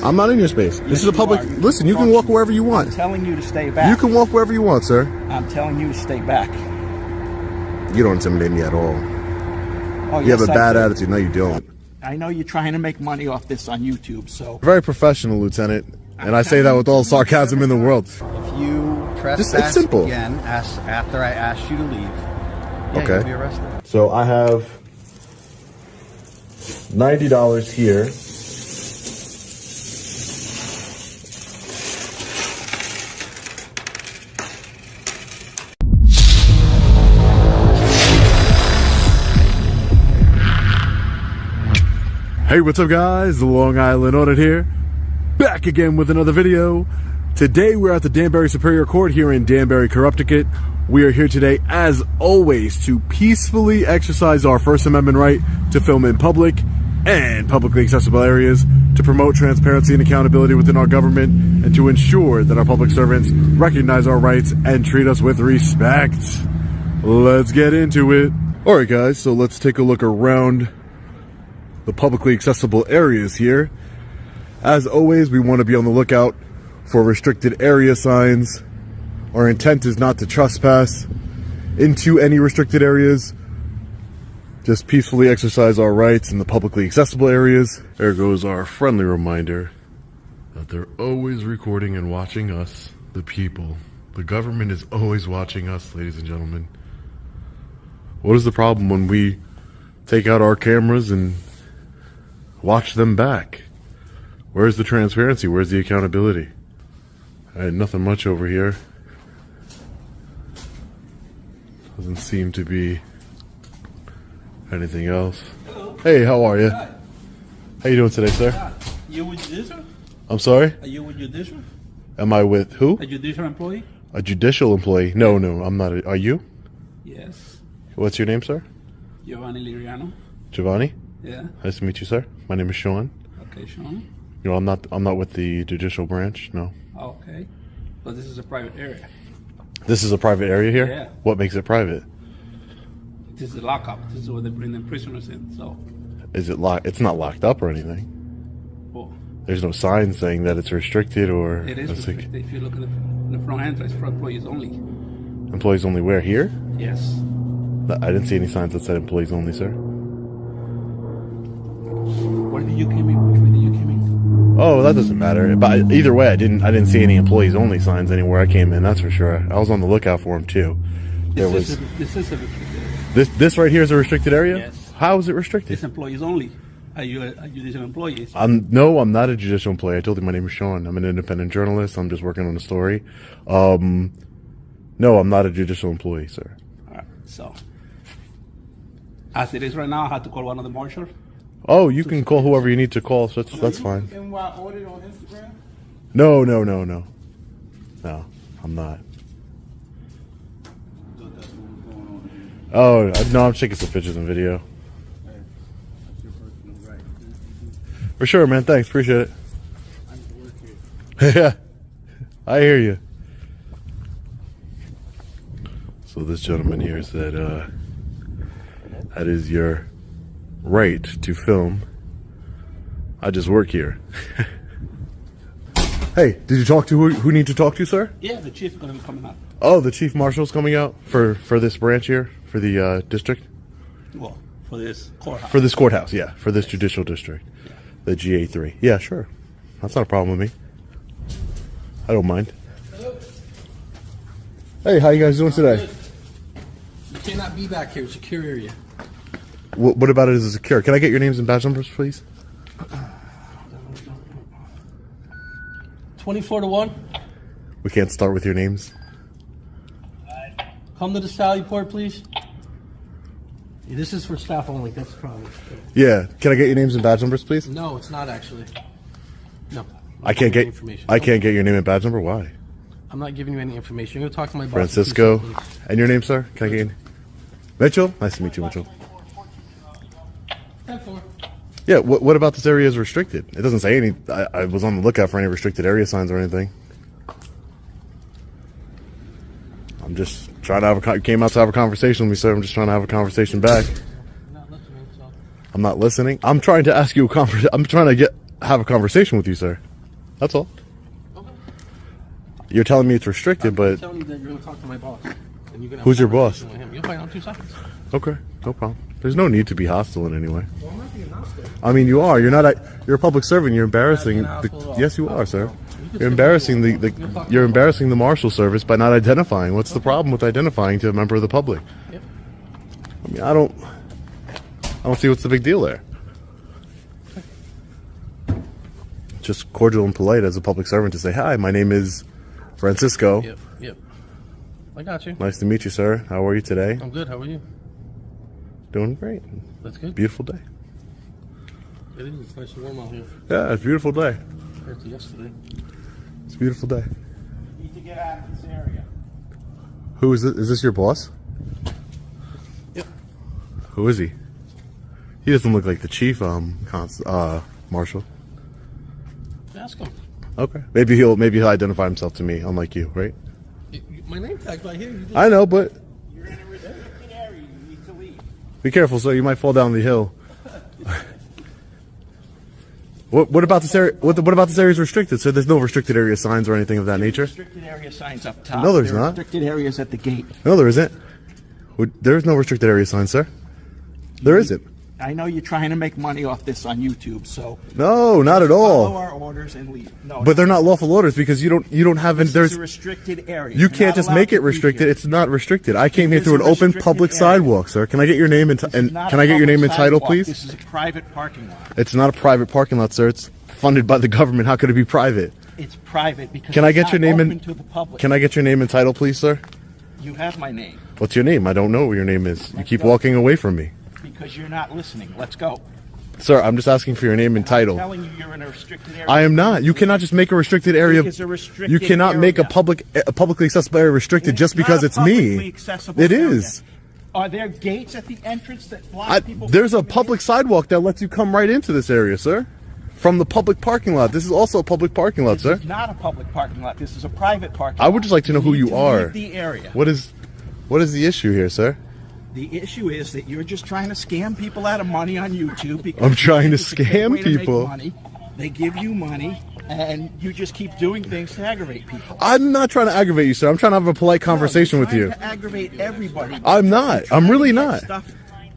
I'm not in your space. This is a public... Listen, you can walk wherever you want. I'm telling you to stay back. You can walk wherever you want, sir. I'm telling you to stay back. You don't intimidate me at all. Oh, you have a bad attitude. No, you don't. I know you're trying to make money off this on YouTube, so... Very professional, Lieutenant. And I say that with all sarcasm in the world. If you trespass again after I asked you to leave, okay, you'll be arrested. So I have $90 here. Hey, what's up guys? The Long Island Audit here. Back again with another video. Today we're at the Danbury Superior Court here in Danbury, Corrupticut. We are here today, as always, to peacefully exercise our First Amendment right to film in public and publicly accessible areas, to promote transparency and accountability within our government, and to ensure that our public servants recognize our rights and treat us with respect. Let's get into it. Alright guys, so let's take a look around the publicly accessible areas here. As always, we want to be on the lookout for restricted area signs. Our intent is not to trespass into any restricted areas, just peacefully exercise our rights in the publicly accessible areas. There goes our friendly reminder that they're always recording and watching us, the people. The government is always watching us, ladies and gentlemen. What is the problem when we take out our cameras and watch them back? Where's the transparency? Where's the accountability? Alright, nothing much over here. Doesn't seem to be anything else. Hello. Hey, how are you? Hi. How you doing today, sir? You with judicial? I'm sorry? Are you with judicial? Am I with who? A judicial employee? A judicial employee? No, I'm not. Are you? Yes. What's your name, sir? Giovanni Liriano. Giovanni? Yeah. Nice to meet you, sir. My name is Sean. Okay, Sean. You know, I'm not with the judicial branch, no. Okay. But this is a private area. This is a private area here? Yeah. What makes it private? This is a lockup. This is where they bring the prisoners in, so. Is it locked? It's not locked up or anything. Well, there's no sign saying that it's restricted or... it is restricted. If you look at the front entrance, for employees only. Employees only where? Here? Yes. I didn't see any signs that said employees only, sir. Where did you come in? Which way did you come in? Oh, that doesn't matter. But either way, I didn't see any employees only signs anywhere I came in. That's for sure. I was on the lookout for them too. This is a restricted area. This right here is a restricted area? Yes. How is it restricted? It's employees only. Are you a judicial employee? No, I'm not a judicial employee. I told you my name is Sean. I'm an independent journalist. I'm just working on a story. No, I'm not a judicial employee, sir. All right. So, as it is right now, I had to call one of the marshals. Oh, you can call whoever you need to call, so that's fine. NY Audit on Instagram? No. No, I'm not. Oh, no, I'm taking some pictures and video. For sure, man. Thanks. Appreciate it. Yeah, I hear you. So this gentleman here said, that is your right to film. I just work here. Hey, did you talk to who need to talk to, sir? Yeah, the chief is going to be coming out. Oh, the chief marshal's coming out for this branch here, for the district? Well, for this courthouse. For this courthouse, yeah. For this judicial district. Yeah. The GA3. Yeah, sure. That's not a problem with me. I don't mind. Hello. Hey, how you guys doing today? You cannot be back here. It's a secure area. What about it is secure? Can I get your names and badge numbers, please? 24-1. We can't start with your names. Come to the Sally Port, please. Yeah, this is for staff only. That's the problem. Yeah. Can I get your names and badge numbers, please? No, it's not actually. No. I can't get information. I can't get your name and badge number. Why? I'm not giving you any information. You're going to talk to my boss. Francisco. And your name, sir? Can I get your name? Mitchell? Nice to meet you, Mitchell. 10-4. Yeah, what about this area is restricted? It doesn't say any. I was on the lookout for any restricted area signs or anything. I'm just trying to have came out to have a conversation with me, sir. I'm just trying to have a conversation back. Not listening, so. I'm not listening. I'm trying to ask you I'm trying to have a conversation with you, sir. That's all. Okay. You're telling me it's restricted, but I'm telling you that you're going to talk to my boss. And you're gonna have who's a your boss? conversation with him. You'll find out in 2 seconds. okay, no problem. There's no need to be hostile in any way. Well, I'm not being hostile. I mean, you are. You're not. You're a public servant. You're embarrassing. Not being hostile at all. Yes, you are, sir. can You're embarrassing You're embarrassing the Marshal Service by not identifying. What's the problem with identifying to a member of the public? Yep. I mean, I don't see what's the big deal there. Just cordial and polite as a public servant to say, hi, my name is Francisco. Yep. I got you. Nice to meet you, sir. How are you today? I'm good. How are you? Doing great. That's good. Beautiful day. It is. It's nice and warm out here Yeah, it's a beautiful day. compared to yesterday. It's a beautiful day. You need to get out of this area. Who is this? Is this your boss? Yep. Who is he? He doesn't look like the chief marshal. Ask him. Okay. Maybe he'll identify himself to me, unlike you, right? My name tag's right here. You just... I know, but You're in a restricted area. You need to leave. be careful, sir. You might fall down the hill. What about this area? What about this area is restricted? So there's no restricted area signs or anything of that nature. Restricted area signs up top. No, there's There are not. Restricted areas at the gate. No, there isn't. There is no restricted area sign, sir. There isn't. I know you're trying to make money off this on YouTube, so No, not at follow all. our orders and leave. No, But they're not lawful orders because you don't have any. This There's is a restricted area. you You're can't not just allowed make to it be restricted. here. It's not restricted. I came here It through is an a open restricted public area. sidewalk, sir. Can I get your name and This is not a can I get your public name and title, sidewalk. please? This is a private parking lot. It's not a private parking lot, sir. It's funded by the government. How could it be private? It's private because Can I it's get not your name open and to the public. Can I get your name and title, please, sir? You have my name What's your name? I don't know what your name is. You Let's keep go. walking away from me. because you're not listening. Let's go. Sir, I'm just asking for your name and I'm title. telling you, you're in a restricted area. I am not. You cannot just make a restricted area. It's a restricted You cannot make a area. publicly accessible area restricted just It's because not a it's publicly me. accessible It area. is. Are there gates at the entrance that block people? There's from a coming public sidewalk that lets you come right into this area, sir. From the public parking lot. This is also a public parking lot, in? sir. This is not a public parking lot. This is a private parking I lot. would just like to know who need you to are. leave the area. What is the issue here, sir? The issue is that you're just trying to scam people out of money on YouTube. Because I'm trying to it's a great scam way to make people. money. They give you money, and you just keep doing things to aggravate people. I'm not trying to aggravate you, sir. I'm trying to have a polite conversation with you. You're trying to aggravate everybody. I'm not. You're trying I'm really to get not. stuff-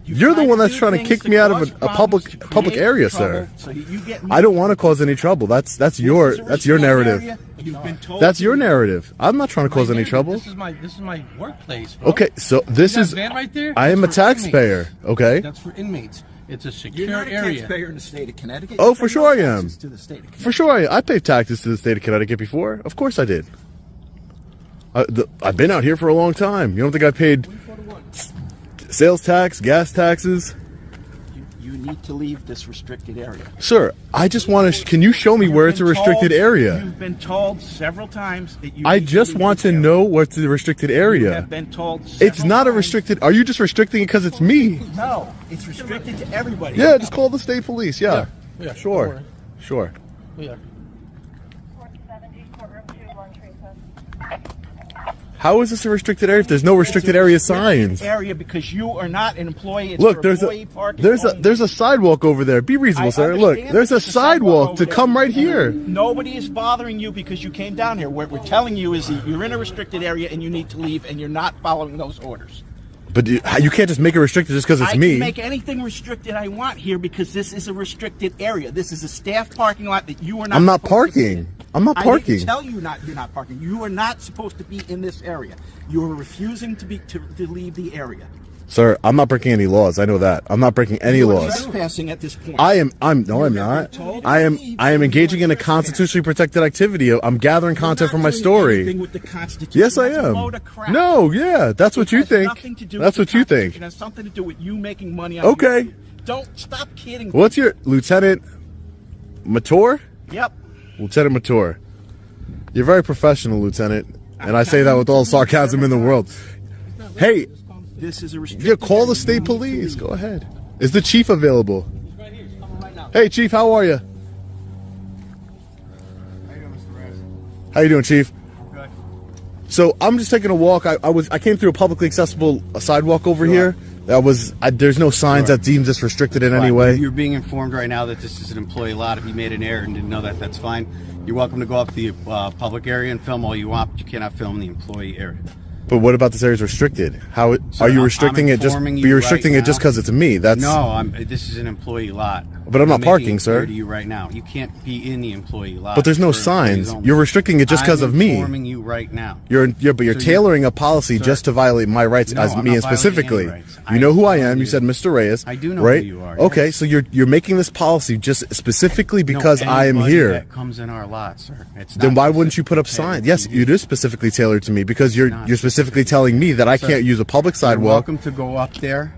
You're the trying one that's do trying to things kick me out of cause a public problems, create area, trouble, sir. so you get I don't want to cause any trouble. That's This your is a narrative. restricted area. You've been told That's to your leave. narrative. I'm not trying to cause any trouble. This is my workplace, bro. Okay, so this See that is. van right there? I am a That's for taxpayer. inmates. Okay. That's for inmates. It's a You're secure not a area. taxpayer in the state of Connecticut. Oh, You for pay sure no I am. taxes to the state of Connecticut. For sure, I paid taxes to the state of Connecticut before. Of course I did. I've been out here for a long time. You don't think I paid sales tax, gas taxes? You need to leave this restricted area. Sir, I just want to. Can you show me where it's a You've been restricted told- area? You've been told several times that you. I need just leave want this to area. know what's the restricted You area. have been told. It's several not a times. restricted. Are you just restricting it because it's me? No, it's restricted to everybody. Yeah, just call the state police. Yeah, Yeah, don't sure, worry. sure. Yeah. 470, courtroom 2, lunch recess. How is this a restricted area if there's no restricted area signs? Area because you are not an employee. It's Look, for there's employee a parking there's a only. there's a sidewalk over there. Be reasonable, I sir. Look, understand there's a there's sidewalk over to there. come right here. Nobody is bothering you because you came down here. What we're telling you is that you're in a restricted area and you need to leave, and you're not following those orders. But you can't just make it restricted just because it's I me. can make anything restricted I want here because this is a restricted area. This is a staff parking lot that you are not. I'm not supposed to be parking. in. I'm not I parking. didn't tell you you're not parking. You are not supposed to be in this area. You are refusing to leave the area. Sir, I'm not breaking any laws. I know that. I'm not breaking any You are laws. trespassing at this point. I'm not. I am engaging in a constitutionally protected activity. I'm gathering content from my story. With the Constitution. Yes, I That's a am. load of crap. No, yeah, that's what It you has think. nothing to do That's with what the you think. Constitution. It has something to do with you making money on Okay. YouTube. Don't stop kidding. What's your Lieutenant Mator? Yep. Lieutenant Mator. You're very professional, Lieutenant, and I say that with all sarcasm in the world. Hey, This is a restricted yeah, call the area. state You need to police. leave. Go ahead. Is the chief available? Right here. It's coming right now. Hey, Chief, how are you? How you doing, Chief? So I'm just taking a walk. I came through a publicly accessible sidewalk over here. There's no signs that deems this restricted in any way. You're being informed right now that this is an employee lot. If you made an error and didn't know that, that's fine. You're welcome to go up the public area and film all you want, but you cannot film in the employee area. But what about this area is restricted? How are you restricting it? You're restricting it just because it's me. That's no. This is an employee lot. But I'm not parking, sir. To you right now, you can't be in the employee lot. But there's no signs. You're restricting it just because of me. I'm informing you right now. You're tailoring a policy just to violate my rights as me and specifically. You know who I am. You said Mr. Reyes. I do know right? who you are. Okay, yes. so you're making this policy just specifically because I am here. That comes in our lot, sir. Then why wouldn't you put up signs? Yes, it is specifically tailored to me because you're specifically telling me that I can't use a public sidewalk. You're welcome to go up there.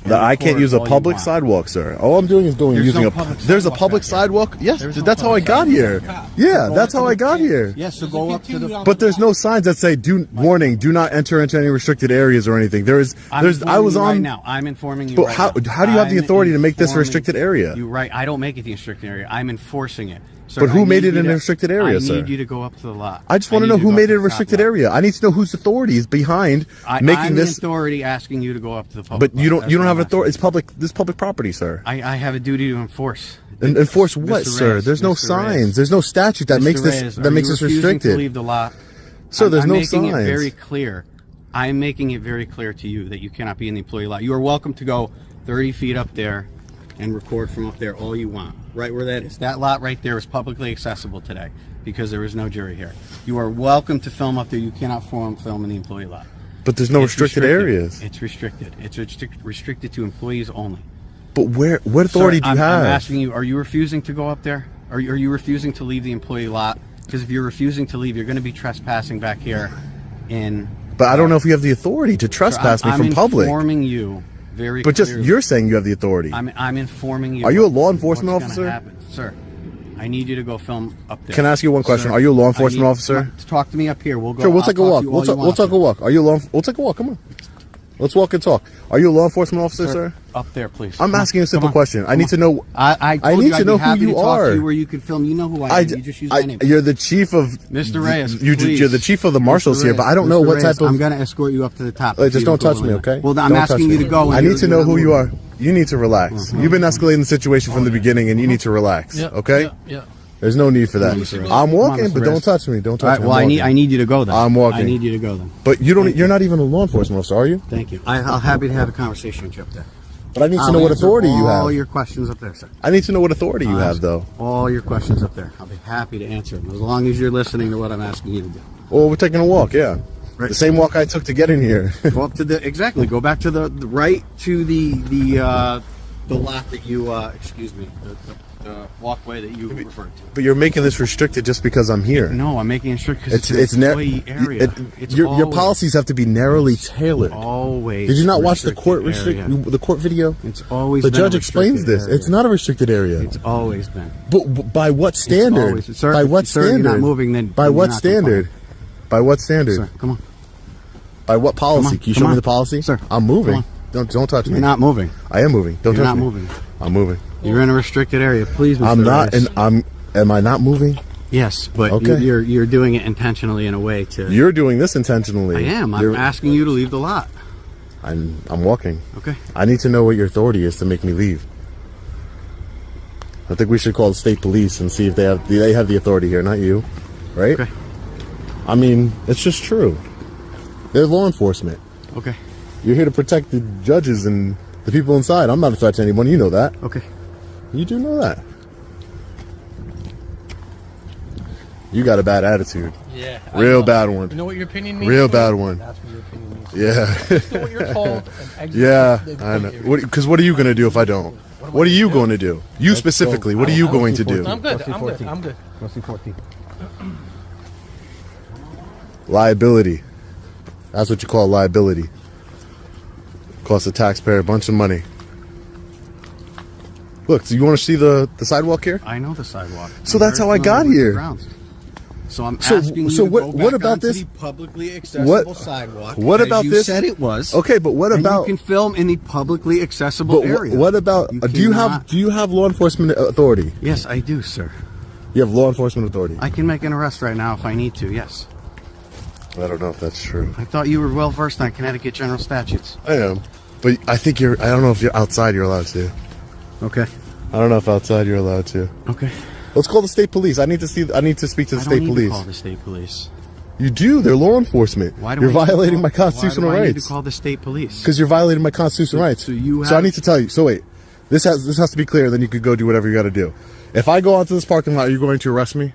That I can't use a public sidewalk, sir. All I'm doing is using a. There's a public sidewalk. Yes, that's how I got here. Yeah, that's how I got here. Yes, so go up to the. But there's no signs that say warning, do not enter into any restricted areas or anything. I was on right now. I'm informing you. But right how do you have the authority to make this a restricted area? You're right. I don't make it the restricted area. I'm enforcing it. Sir, but who made it a restricted area, sir? I need you to go up to the lot. I just want to know who made it a restricted area. I need to know whose authority is behind making this. I'm the authority asking you to go up to the public. But you don't have authority. It's public. This is public property, sir. I have a duty to enforce. Enforce what, sir? There's no signs. There's no statute that makes this restricted. To leave the lot. So there's no signs. I'm making it very clear. I'm making it very clear to you that you cannot be in the employee lot. You are welcome to go 30 feet up there and record from up there all you want. Right where that is. That lot right there is publicly accessible today because there is no jury here. You are welcome to film up there. You cannot film in the employee lot. But there's no restricted areas. It's restricted. It's restricted to employees only. But what authority do you have? I'm asking you, are you refusing to go up there? Are you refusing to leave the employee lot? Because if you're refusing to leave, you're going to be trespassing back here in... But I don't know if you have the authority to trespass me from public. I'm informing you very But clearly. just you're saying you have the authority. I'm informing you. Are you a law enforcement officer? Happen. Sir, I need you to go film up there. Can I ask you one question? Are you a law enforcement officer? Talk to me up here. We'll go. Sure, we'll take a walk. We'll take a walk. Are you we'll take a walk. Come on. Let's walk and talk. Are you a law enforcement officer, sir? Up there, please. I'm asking you a simple question. I need to know. I need to know who you are. Where you can film. You know who I am. You just use my name. You're the chief of Mr. Reyes. You're the chief of the marshals here, but I don't know what type of. I'm going to escort you up to the top. Just don't touch me, okay? Well, I'm asking you to go. I need to know who you are. You need to relax. You've been escalating the situation from the beginning, and you need to relax. Okay? Yeah. There's no need for that. I'm walking, but don't touch me. Don't touch me. Well, I need you to go then. I'm walking. I need you to go then. But you're not even a law enforcement officer, are you? Thank you. I'm happy to have a conversation with you up there. But I need to know what authority you have. All your questions up there, sir. I need to know what authority you have, though. All your questions up there. I'll be happy to answer them as long as you're listening to what I'm asking you to do. Well, we're taking a walk, yeah. Right. The same walk I took to get in here. Go up to exactly. Go back to the right to the lot that you excuse me. The walkway that you referred to. But you're making this restricted just because I'm here. No, I'm making it restricted because it's an employee area. Your policies have to be narrowly tailored. Always. Did you not watch the court video? It's always the been judge explains this. Area. It's not a restricted area. It's always been. But by what standard? Sir, by what standard? You're not moving, then by what standard? By what standard? Sir, come on. By what policy? Can you show me the policy? Sir, I'm moving. Don't touch me. You're not moving. I am moving. Don't touch me. You're not moving. I'm moving. You're in a restricted area. Please, Mr. I'm not, Reyes. and am I not moving? Yes, but okay. you're doing it intentionally in a way to. You're doing this intentionally. I am. I'm asking you to leave the lot. I'm walking. Okay. I need to know what your authority is to make me leave. I think we should call the state police and see if they have the authority here, not you, right? Okay. I mean, it's just true. They're law enforcement. Okay. You're here to protect the judges and the people inside. I'm not a threat to anyone. You know that. Okay. You do know that. You got a bad attitude. Yeah. Real bad one. You know what your opinion means? Real bad one. That's what your opinion means. Yeah. Do what you're told. Yeah. I know. Because what are you going to do if I don't? What are you going to do? You specifically. What are you going to do? I'm good. I'm good. Go see 14. Liability. That's what you call liability. Cost the taxpayer a bunch of money. Look, do you want to see the sidewalk here? I know the sidewalk. So that's how I got here. So I'm asking you to go what back about onto this the publicly accessible sidewalk. What about you this? Said it was. Okay, but what about? You can film in the publicly accessible area. What about? Do you have law enforcement authority? Yes, I do, sir. You have law enforcement authority. I can make an arrest right now if I need to. Yes. I don't know if that's true. I thought you were well versed on Connecticut general statutes. I am. But I think I don't know if you're outside you're allowed to. Okay. I don't know if outside you're allowed to. Okay. Let's call the state police. I need to speak to the state police. To call the state police. You do. They're law enforcement. Why do you're I need to violating call- my constitutional why do I need rights. to call the state police? Because you're violating my constitutional rights. so you So I have- need to tell you. So wait, this has to be clear. Then you could go do whatever you got to do. If I go onto this parking lot, are you going to arrest me?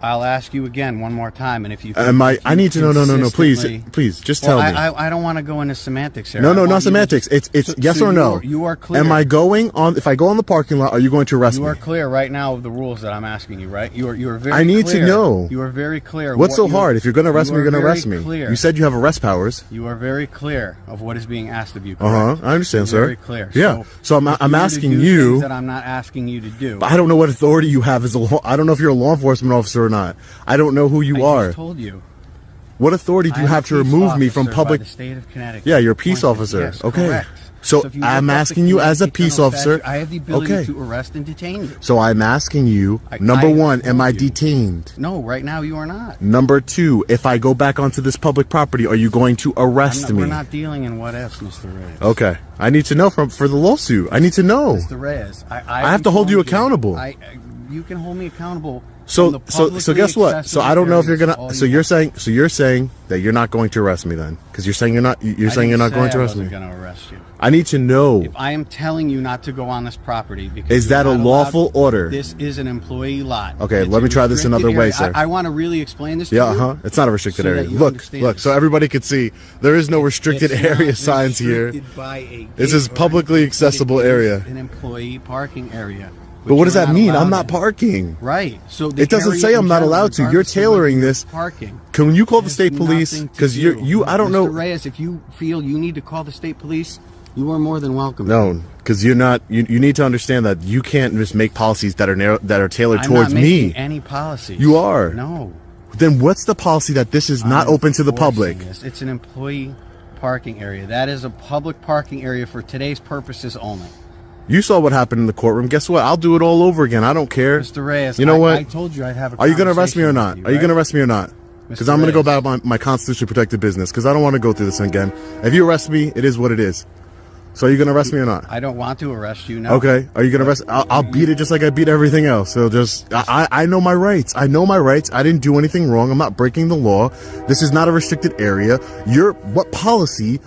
I'll ask you again one more time, and if you I need to know. No. Please, just tell me. I don't want to go into semantics here. No, I want not you to semantics. just- It's so- yes so or no. You are clear. Am I going on? If I go on the parking lot, are you going to arrest You me? are clear right now of the rules that I'm asking you, right? You are very. I need to clear. know. You are very clear. What's so what hard? If you're going to arrest me, you're going to very arrest me. Clear. You said you have arrest powers. You are very clear of what is being asked of you. Correct? I understand, You're sir. Very clear. Yeah. So I'm if you were to asking do you. things that I'm not asking you to do. I don't know what authority you have as a law. I don't know if you're a law enforcement officer or not. I don't know who you I are. just told you. What authority do you have to remove me from public? By the state of Connecticut. Yeah, you're a peace Appointed. officer. Yes, Okay. correct. So if you I'm look up asking the you as a Connecticut peace Penal officer. Statute, I have the ability Okay. to arrest and detain you. So I'm asking you, number I one, am told I you. detained? No, right now you are not. Number two, if I go back onto this public property, are you going to arrest me? We're not dealing in what ifs, Mr. Reyes. Okay. I need to know for the lawsuit. I need to know. Mr. Reyes, I have to hold you informed accountable. You can hold me accountable. So from the so publicly guess what? So accessible I don't know if you're areas gonna. all So you you're saying that you're not going to arrest me then? Because you're saying you're not. You're saying you're not going to arrest me. I'm going to arrest you. I need to know. If I am telling you not to go on this property because Is that you're a not lawful allowed- order? This is an employee lot. Okay, It's let a me try this restricted another way, area. sir. I want to really explain this to Yeah, you. It's not a restricted so area. that you Look, understand look, this. so everybody could see there is no restricted It's area not signs here. restricted by a This gate is or publicly anything, accessible but it is area. An employee parking area. But what does you're that mean? allowed I'm not in. parking. Right. So the It doesn't area say in I'm not general, allowed to. You're regardless of whether tailoring you're this. Parking. Can you call the Has state police? nothing to Because do. you I don't Mr. know. Reyes, if you feel you need to call the state police, you are more than welcome. No, because you're not. You need to understand that you can't just make policies that are tailored I'm towards not making me. any policies. You are. No. Then what's the policy that this is not I'm open to the enforcing public? this. It's an employee parking area. That is a public parking area for today's purposes only. You saw what happened in the courtroom. Guess what? I'll do it all over again. I don't care. Mr. Reyes, You know what? I told you I'd have a Are you going to arrest me or conversation not? with you, Are you going to right? arrest me or not? Because Mr. I'm going to go Reyes. about my constitutionally protected business. Because I don't want to go through this again. If you arrest me, it is what it is. So are you going to arrest me or not? I don't want to arrest you. No. Okay. Are you going to arrest? I'll beat it just like I beat everything else. So I know my rights. I know my rights. I didn't do anything wrong. I'm not breaking the law. This is not a restricted area. What policy?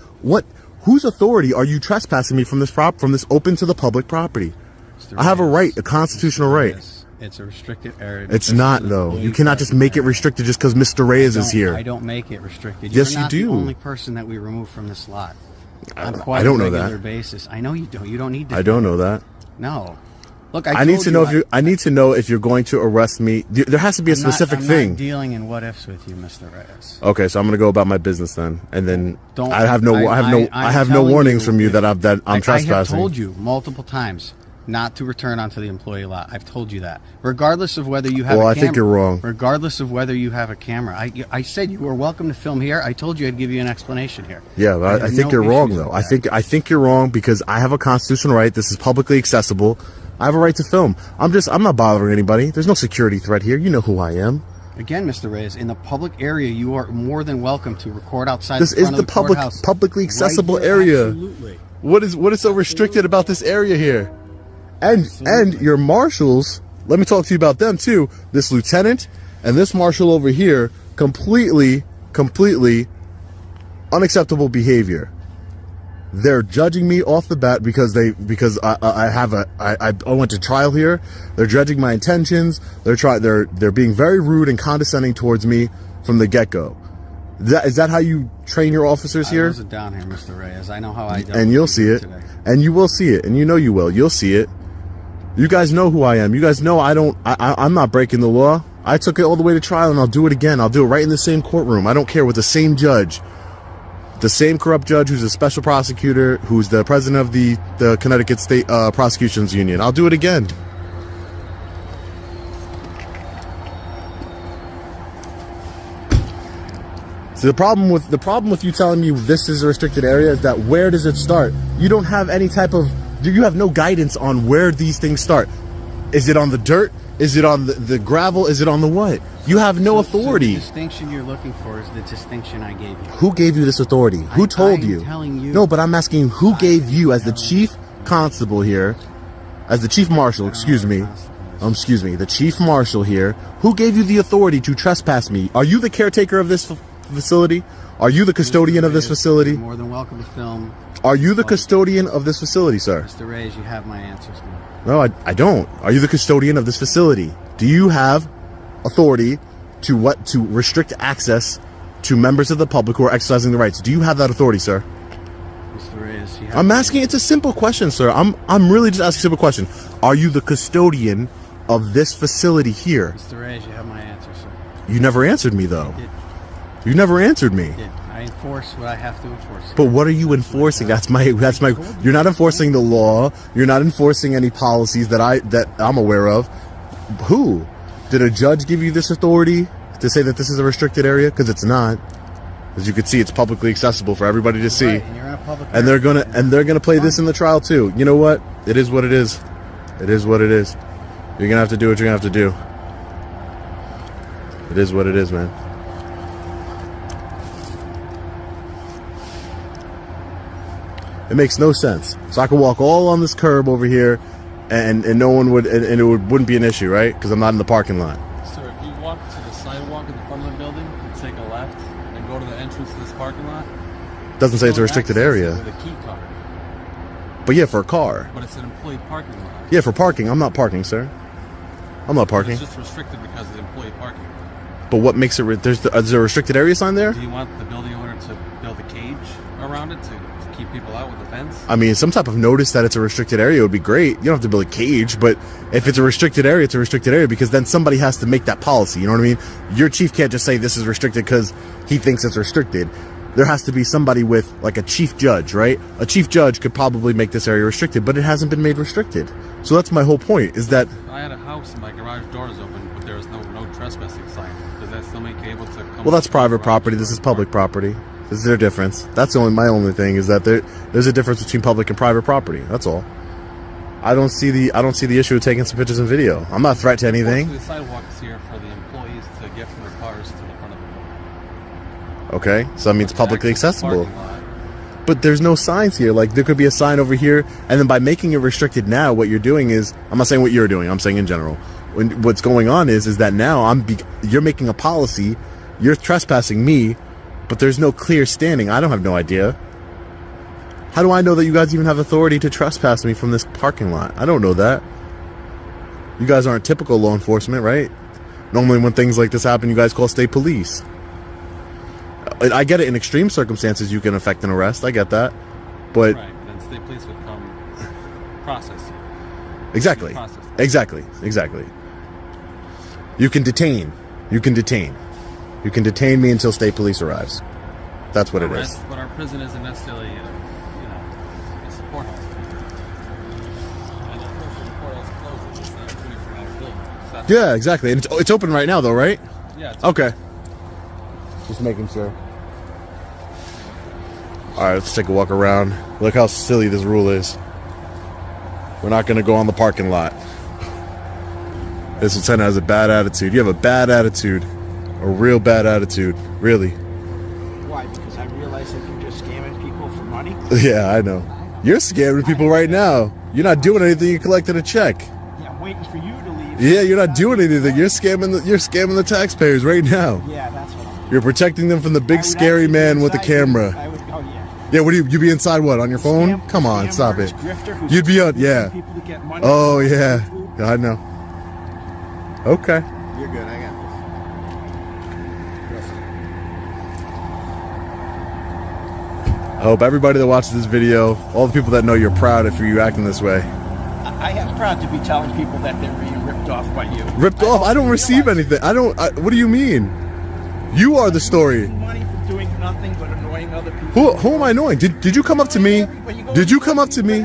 Whose authority are you trespassing me from this open to the public property? Mr. I have a Reyes, right, a constitutional Mr. right. Reyes, It's a restricted area. It's This not is an though. employee You cannot just parking make it area. restricted just because Mr. Reyes is I here. don't make it restricted. Yes, You're you not do. The only person that we remove from this lot. On I quite don't a know that. regular basis. I know you don't. You don't need to. I don't know that. No. Look, I need to know if you. I need to know if you're going to arrest me. There has to be a specific I'm thing. not dealing in what ifs with you, Mr. Reyes. Okay, so I'm going to go about my business then, and then Don't. I have no I'm warnings telling from you that I'm I have trespassing. told you multiple times not to return onto the employee lot. I've told you that, regardless of whether you have. Well, a I think camera, you're wrong. Regardless of whether you have a camera, I said you were welcome to film here. I told you I'd give you an explanation here. Yeah, but I think no you're wrong issues though. with I think you're wrong because I have a constitutional right. This is publicly accessible. I have a right to film. I'm not bothering anybody. There's no security threat here. You know who I am. Again, Mr. Reyes, in the public area, you are more than welcome to record outside. This the front is of the public, courthouse. publicly accessible Right here, area. Absolutely. What is so restricted about this area here? And your marshals, let me talk to you about them too. This lieutenant and this marshal over here, completely unacceptable behavior. They're judging me off the bat because I went to trial here. They're judging my intentions. They're being very rude and condescending towards me from the get-go. Is that how you train your officers here? I wasn't down here, Mr. Reyes. I know how I dealt And with you'll you see it. today. And you will see it. And you know you will. You'll see it. You guys know who I am. You guys know I'm not breaking the law. I took it all the way to trial and I'll do it again. I'll do it right in the same courtroom. I don't care, with the same judge. The same corrupt judge who's a special prosecutor, who's the president of the Connecticut State Prosecutions Union. I'll do it again. So the problem with you telling me this is a restricted area is that where does it start? You don't have any type of, you have no guidance on where these things start. Is it on the dirt? Is it on the gravel? Is it on the what? You have no authority. So the distinction you're looking for is the distinction I gave you. Who gave you this authority? Who told I'm you? telling you. No, but I'm asking you, who gave you, as the chief constable here, as the chief marshal, excuse me, the chief marshal here, who gave you the authority to trespass me? Are you the caretaker of this facility? Are you the custodian of this facility? You're more than welcome to film. Are you the custodian of this facility, sir? Mr. Reyes, you have my answers, man. No, I don't. Are you the custodian of this facility? Do you have authority to restrict access to members of the public who are exercising the rights? Do you have that authority, sir? Mr. Reyes, you have I'm asking. It's a simple question, sir. I'm really just asking a simple question. Are you the custodian of this facility here? Mr. Reyes, you have my answer, sir. You never answered me, though. I did. You never answered me. I did. I enforce what I have to enforce. But what are you enforcing? That's my. You're not enforcing the law. You're not enforcing any policies that I'm aware of. Who? Did a judge give you this authority to say that this is a restricted area? Because it's not. As you can see, it's publicly accessible for everybody to see. Right, and you're in a public And they're area. gonna play this in the trial too. You know what? It is what it is. It is what it is. You're gonna have to do what you're gonna have to do. It is what it is, man. It makes no sense. So I could walk all on this curb over here, and no one would, and it wouldn't be an issue, right? Because I'm not in the parking lot. Sir, if you walk to the sidewalk in the front of the building and take a left and go to the entrance to this parking lot, Doesn't say it's a restricted area. With a key card, But yeah, for a car. but it's an employee parking lot. Yeah, for parking. I'm not parking, sir. I'm not But parking. it's just restricted because of employee parking. But what makes it? Is there a restricted area sign there? Do you want the building owner to build a cage around it to keep people out with the fence? I mean, some type of notice that it's a restricted area would be great. You don't have to build a cage, but if it's a restricted area, it's a restricted area because then somebody has to make that policy. You know what I mean? Your chief can't just say this is restricted because he thinks it's restricted. There has to be somebody with, like, a chief judge, right? A chief judge could probably make this area restricted, but it hasn't been made restricted. So that's my whole point, is that... If I had a house and my garage door is open, but there was no trespassing sign, does that still make you able to come? Well, that's to the private garage property. door This is and public park? property. This is their difference. That's my only thing, is that there's a difference between public and private property. That's all. I don't see the issue of taking some pictures and video. I'm not a threat to anything. The sidewalk is here for the employees to get from their cars to the front of the building. Okay, so that means publicly Access the accessible. parking lot. But there's no signs here. Like, there could be a sign over here, and then by making it restricted now, what you're doing is, I'm not saying what you're doing, I'm saying in general. What's going on is that now you're making a policy, you're trespassing me, but there's no clear standing. I don't have no idea. How do I know that you guys even have authority to trespass me from this parking lot? I don't know that. You guys aren't typical law enforcement, right? Normally when things like this happen, you guys call state police. I get it, in extreme circumstances you can effect an arrest. I get that. But Right, then state police would come process you. exactly. Process. Exactly. You can detain. You can detain me until state police arrives. That's what it is. Arrest, but our prison isn't necessarily, a support house. And of course, the courthouse closes. It's not a 24-hour building. So that's- Yeah, exactly. And it's open right now, though, right? Yeah. It's Okay. Just making sure. All right, let's take a walk around. Look how silly this rule is. We're not going to go on the parking lot. This lieutenant has a bad attitude. You have a bad attitude. A real bad attitude. Really. Why? Because I realize that you're just scamming people for money? Yeah, I know. You're scamming people right now. You're not doing anything. You collected a check. Yeah, I'm waiting for you to leave. Yeah, you're not doing anything. You're scamming the taxpayers right now. Yeah, that's what I'm You're protecting them from the I big would scary actually man be with the inside camera. I would, oh, yeah. Yeah, what do you be inside what, on your phone? Scam- Come on, scam stop artist it. grifter who's You'd be on, using yeah. people to get money. Oh, yeah. Yeah, I know. Okay. You're good. I got I hope everybody that watches this video, all the people that know you're proud of you acting this way. I am proud to be telling people that they're being ripped off by you. Ripped off? I don't receive anything. What do you mean? You are the story. Money for doing nothing but annoying other people. Who am I annoying? Did you come up to me? Did you come up to me?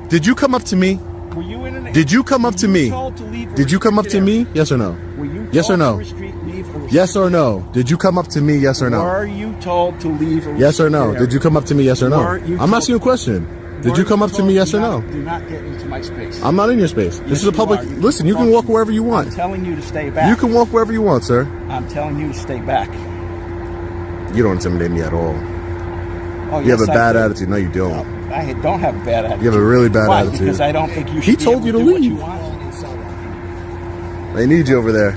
Did you come up to me? Were you in an Did you come up to were you me? told to leave a Did you come up to restricted me? Yes or no? area? Were you Yes or told no? to leave a Yes or restricted no? Did you come up to me? Yes or no? Were you told to leave a Yes or no? restricted Did you come up to me? Yes or no? Were you I'm told- asking you a question. Did you come up to me, yes or no? Do not get into my space. I'm not in your space. This Yes, is a you public. are. Listen, you can walk wherever you I'm want. telling you to stay back. You can walk wherever you want, sir. I'm telling you to stay back. You don't intimidate me at all. Oh, You have a yes, I bad do. attitude. No, you don't. I don't have a bad attitude. You have a really bad Why? attitude. Because I don't think you should He be told able you to do what leave. you want. They need you over there.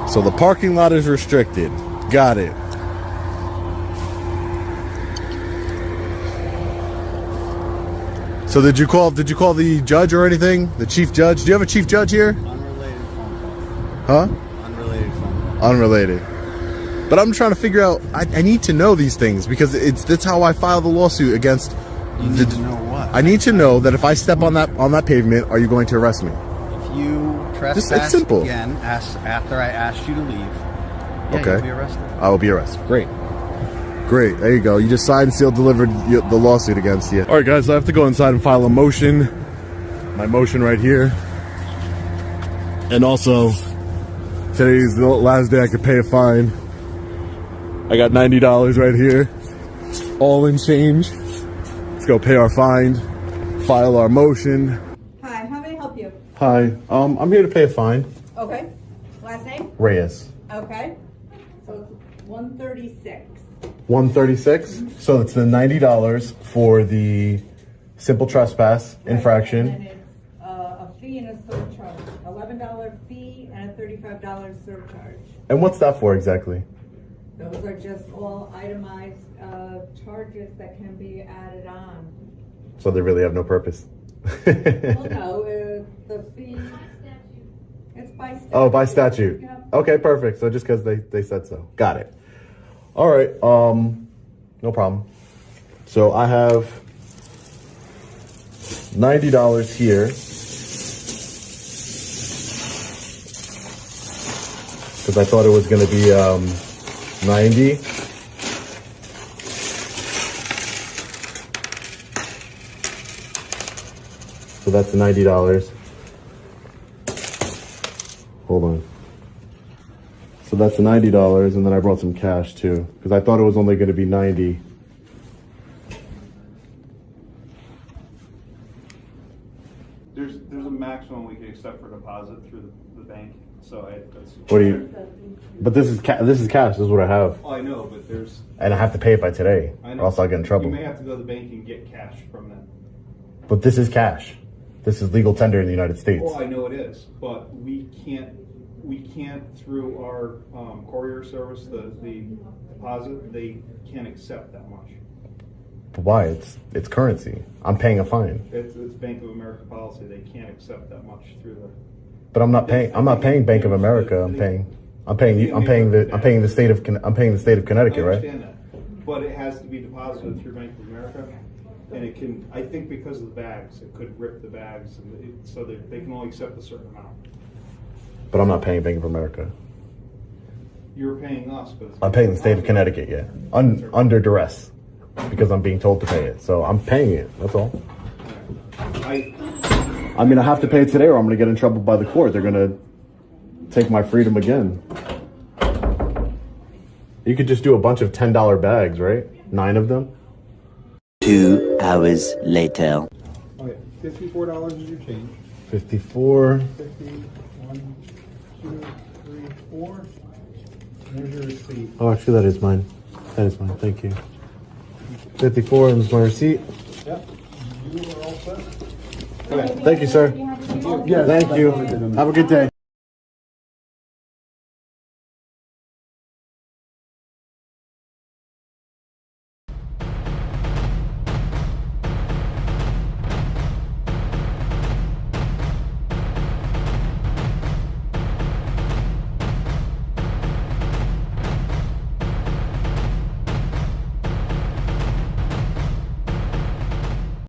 So the parking lot is restricted. Got it. So did you call the judge or anything? The chief judge? Do you have a chief judge here? Unrelated phone Huh? call. Unrelated phone call. Unrelated. But I'm trying to figure out, I need to know these things because that's how I filed the lawsuit against. You need to know what? I need to know that if I step on that pavement, are you going to arrest me? If you trespass it's simple. again after I asked you to leave, yeah, Okay. you'll be arrested. I will be arrested. Great. Great. There you go. You just signed, sealed, delivered the lawsuit against you. All right, guys. I have to go inside and file a motion. My motion right here. And also, today's the last day I could pay a fine. I got $90 right here. All in change. Let's go pay our fine. File our motion. Hi, how may I help you? Hi. I'm here to pay a fine. Okay. Last name? Reyes. Okay. So it's 136. 136. So it's the $90 for the simple trespass infraction. And it's a fee and a surcharge. $11 fee and a $35 surcharge. And what's that for exactly? Those are just all itemized charges that can be added on. So they really have no purpose. Well, no, the fee, it's by statute. Oh, by statute. Yeah. Okay, perfect. So just because they said so. Got it. All right. No problem. So I have $90 here. Because I thought it was going to be 90. So that's $90. Hold on. So that's $90, and then I brought some cash too, because I thought it was only going to be 90. There's a maximum we can accept for deposit through the bank. So that's. What do you? But this is cash. This is what I have, Oh, I know, but there's. and I have to pay it by today, I or know. else I'll get in trouble. You may have to go to the bank and get cash from them. But this is cash. This is legal tender in the United States. Oh, I know it is, but we can't through our courier service, the deposit, they can't accept that much. But why? It's currency. I'm paying a fine. It's Bank of America policy. They can't accept that much through the. But I'm not paying. I'm not paying Bank of America. I'm paying the state of Connecticut, I right? understand that, but it has to be deposited through Bank of America, and it can. I think because of the bags, it could rip the bags, and so that they can only accept a certain amount. But I'm not paying Bank of America. You're paying us, but I'm paying the state of Connecticut, yeah, under duress, because I'm being told to pay it. So I'm paying it. That's all. I mean, I have to pay it today, or I'm going to get in trouble by the court. They're going to take my freedom again. You could just do a bunch of $10 bags, right? 9 of them. 2 hours later. Okay, $54 is your change. 54. 50, 1, 2, 3, 4. There's your receipt. Oh, actually, that is mine. That is mine. Thank you. 54 is my receipt. Yep. You are all set. Thank you, sir. Yeah, thank you. Have a good day.